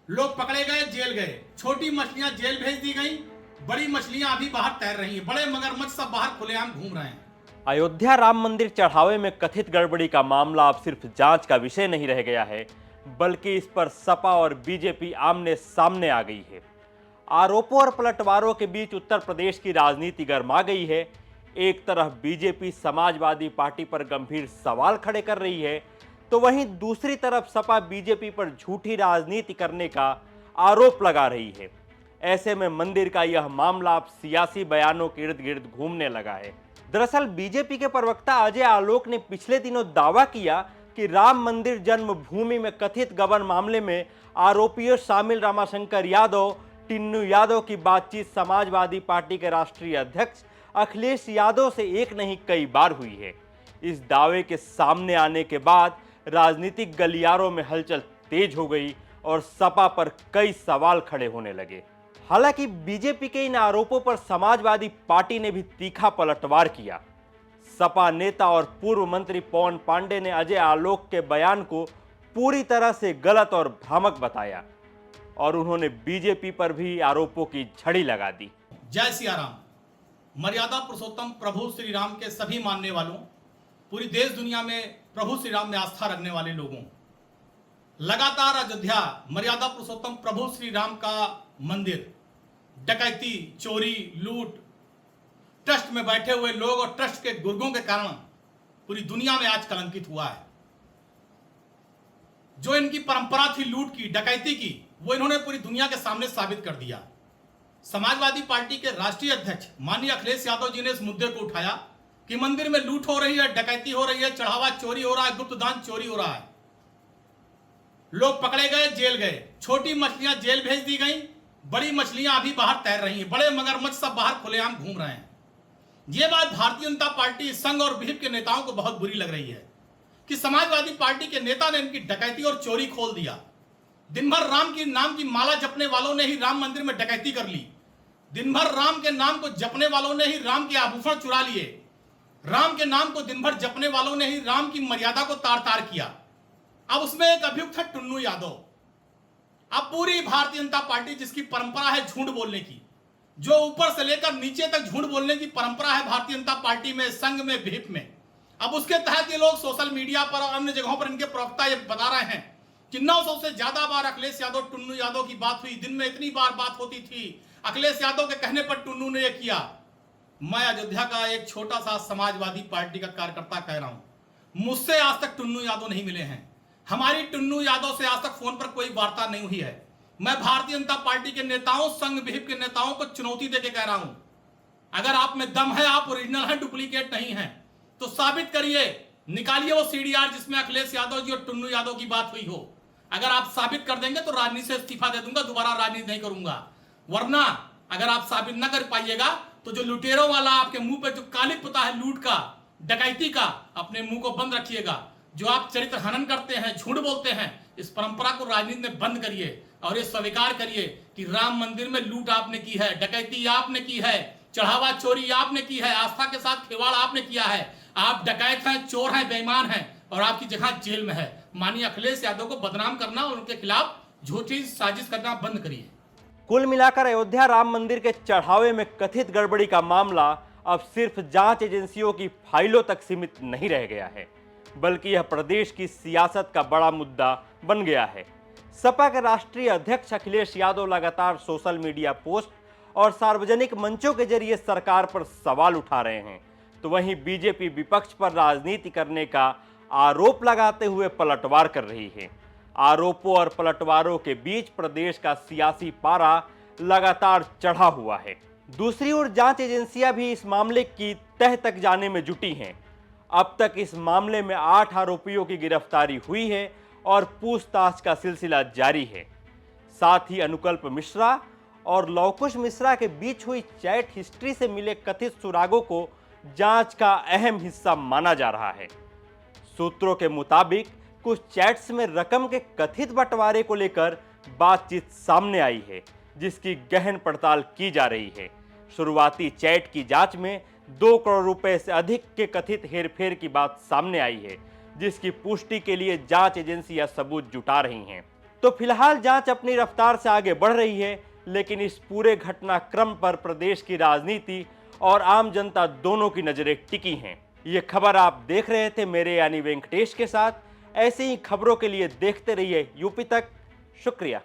लोग पकड़े गए, जेल गए, छोटी मछलियां जेल भेज दी गई, बड़ी मछलियां अभी बाहर तैर रही हैं, बड़े मगरमच्छ सब बाहर खुलेआम घूम रहे हैं। अयोध्या राम मंदिर चढ़ावे में कथित गड़बड़ी का मामला अब सिर्फ जांच का विषय नहीं रह गया है, बल्कि इस पर सपा और बीजेपी आमने सामने आ गई है। आरोपों और पलटवारों के बीच उत्तर प्रदेश की राजनीति गर्मा गई है। एक तरफ बीजेपी समाजवादी पार्टी पर गंभीर सवाल खड़े कर रही है, तो वहीं दूसरी तरफ सपा बीजेपी पर झूठी राजनीति करने का आरोप लगा रही है। ऐसे में मंदिर का यह मामला अब सियासी बयानों के इर्द गिर्द घूमने लगा है। दरअसल बीजेपी के प्रवक्ता अजय आलोक ने पिछले दिनों दावा किया कि राम मंदिर जन्मभूमि में कथित गबन मामले में आरोपियों शामिल रामाशंकर यादव, टिन्नू यादव की बातचीत समाजवादी पार्टी के राष्ट्रीय अध्यक्ष अखिलेश यादव से एक नहीं कई बार हुई है। इस दावे के सामने आने के बाद राजनीतिक गलियारों में हलचल तेज हो गई और सपा पर कई सवाल खड़े होने लगे। हालांकि बीजेपी के इन आरोपों पर समाजवादी पार्टी ने भी तीखा पलटवार किया। सपा नेता और पूर्व मंत्री पवन पांडे ने अजय आलोक के बयान को पूरी तरह से गलत और भ्रामक बताया और उन्होंने बीजेपी पर भी आरोपों की झड़ी लगा दी। जय सिया राम। मर्यादा पुरुषोत्तम प्रभु श्री राम के सभी मानने वालों, पूरी देश दुनिया में प्रभु श्री राम में आस्था रखने वाले लोगों, लगातार अयोध्या मर्यादा पुरुषोत्तम प्रभु श्री राम का मंदिर डकैती, चोरी, लूट, ट्रस्ट में बैठे हुए लोग और ट्रस्ट के गुर्गों के कारण पूरी दुनिया में आज कलंकित हुआ है। जो इनकी परंपरा थी लूट की, डकैती की, वो इन्होंने पूरी दुनिया के सामने साबित कर दिया। समाजवादी पार्टी के राष्ट्रीय अध्यक्ष माननीय अखिलेश यादव जी ने इस मुद्दे को उठाया कि मंदिर में लूट हो रही है, डकैती हो रही है, चढ़ावा चोरी हो रहा है, गुप्त दान चोरी हो रहा है। लोग पकड़े गए, जेल गए, छोटी मछलियां जेल भेज दी गई, बड़ी मछलियां अभी बाहर तैर रही हैं, बड़े मगरमच्छ सब बाहर खुलेआम घूम रहे हैं। यह बात भारतीय जनता पार्टी, संघ और विहिप के नेताओं को बहुत बुरी लग रही है कि समाजवादी पार्टी के नेता ने इनकी डकैती और चोरी खोल दिया। दिन भर राम की नाम की माला जपने वालों ने ही राम मंदिर में डकैती कर ली। दिन भर राम के नाम को जपने वालों ने ही राम के आभूषण चुरा लिए। राम के नाम को दिन भर जपने वालों ने ही राम की मर्यादा को तार तार किया। अब उसमें एक अभियुक्त है टुन्नू यादव। अब पूरी भारतीय जनता पार्टी, जिसकी परंपरा है झूठ बोलने की, जो ऊपर से लेकर नीचे तक झूठ बोलने की परंपरा है भारतीय जनता पार्टी में, संघ में, विहिप में, अब उसके तहत ये लोग सोशल मीडिया पर और अन्य जगहों पर इनके प्रवक्ता ये बता रहे हैं कि 900 से ज्यादा बार अखिलेश यादव, टुन्नू यादव की बात हुई, दिन में इतनी बार बात होती थी, अखिलेश यादव के कहने पर टुन्नू ने यह किया। मैं अयोध्या का एक छोटा सा समाजवादी पार्टी का कार्यकर्ता कह रहा हूं, मुझसे आज तक टुन्नू यादव नहीं मिले हैं। हमारी टुन्नू यादव से आज तक फोन पर कोई वार्ता नहीं हुई है। मैं भारतीय जनता पार्टी के नेताओं, संघ विहिप के नेताओं को चुनौती देके कह रहा हूं, अगर आप में दम है, आप ओरिजिनल है, डुप्लीकेट नहीं है, तो साबित करिए, निकालिए वो सीडीआर जिसमें अखिलेश यादव जी और टुन्नू यादव की बात हुई हो। अगर आप साबित कर देंगे तो राजनीति से इस्तीफा दे दूंगा, दोबारा राजनीति नहीं करूंगा। वरना अगर आप साबित न कर पाइएगा तो जो लुटेरों वाला आपके मुंह पे जो काली पुता है लूट का, डकैती का, अपने मुंह को बंद रखिएगा। जो आप चरित्र हनन करते हैं, झूठ बोलते हैं, इस परंपरा को राजनीति में बंद करिए और ये स्वीकार करिए कि राम मंदिर में लूट आपने की है, डकैती आपने की है, चढ़ावा चोरी आपने की है, आस्था के साथ खिलवाड़ आपने किया है। आप डकैत हैं, चोर हैं, बेईमान हैं और आपकी जगह जेल में है। माननीय अखिलेश यादव को बदनाम करना और उनके खिलाफ झूठी साजिश करना बंद करिए। कुल मिलाकर अयोध्या राम मंदिर के चढ़ावे में कथित गड़बड़ी का मामला अब सिर्फ जांच एजेंसियों की फाइलों तक सीमित नहीं रह गया है, बल्कि यह प्रदेश की सियासत का बड़ा मुद्दा बन गया है। सपा के राष्ट्रीय अध्यक्ष अखिलेश यादव लगातार सोशल मीडिया पोस्ट और सार्वजनिक मंचों के जरिए सरकार पर सवाल उठा रहे हैं, तो वहीं बीजेपी विपक्ष पर राजनीति करने का आरोप लगाते हुए पलटवार कर रही है। आरोपों और पलटवारों के बीच प्रदेश का सियासी पारा लगातार चढ़ा हुआ है। दूसरी ओर जांच एजेंसियां भी इस मामले की तह तक जाने में जुटी हैं। अब तक इस मामले में 8 आरोपियों की गिरफ्तारी हुई है और पूछताछ का सिलसिला जारी है। साथ ही अनुकल्प मिश्रा और लवकुश मिश्रा के बीच हुई चैट हिस्ट्री से मिले कथित सुरागों को जांच का अहम हिस्सा माना जा रहा है। सूत्रों के मुताबिक कुछ चैट्स में रकम के कथित बंटवारे को लेकर बातचीत सामने आई है, जिसकी गहन पड़ताल की जा रही है। शुरुआती चैट की जांच में 2 करोड़ रुपए से अधिक के कथित हेरफेर की बात सामने आई है, जिसकी पुष्टि के लिए जांच एजेंसियां सबूत जुटा रही हैं। तो फिलहाल जांच अपनी रफ्तार से आगे बढ़ रही है, लेकिन इस पूरे घटनाक्रम पर प्रदेश की राजनीति और आम जनता दोनों की नजरें टिकी हैं। ये खबर आप देख रहे थे मेरे यानी वेंकटेश के साथ। ऐसी ही खबरों के लिए देखते रहिए यूपी तक। शुक्रिया।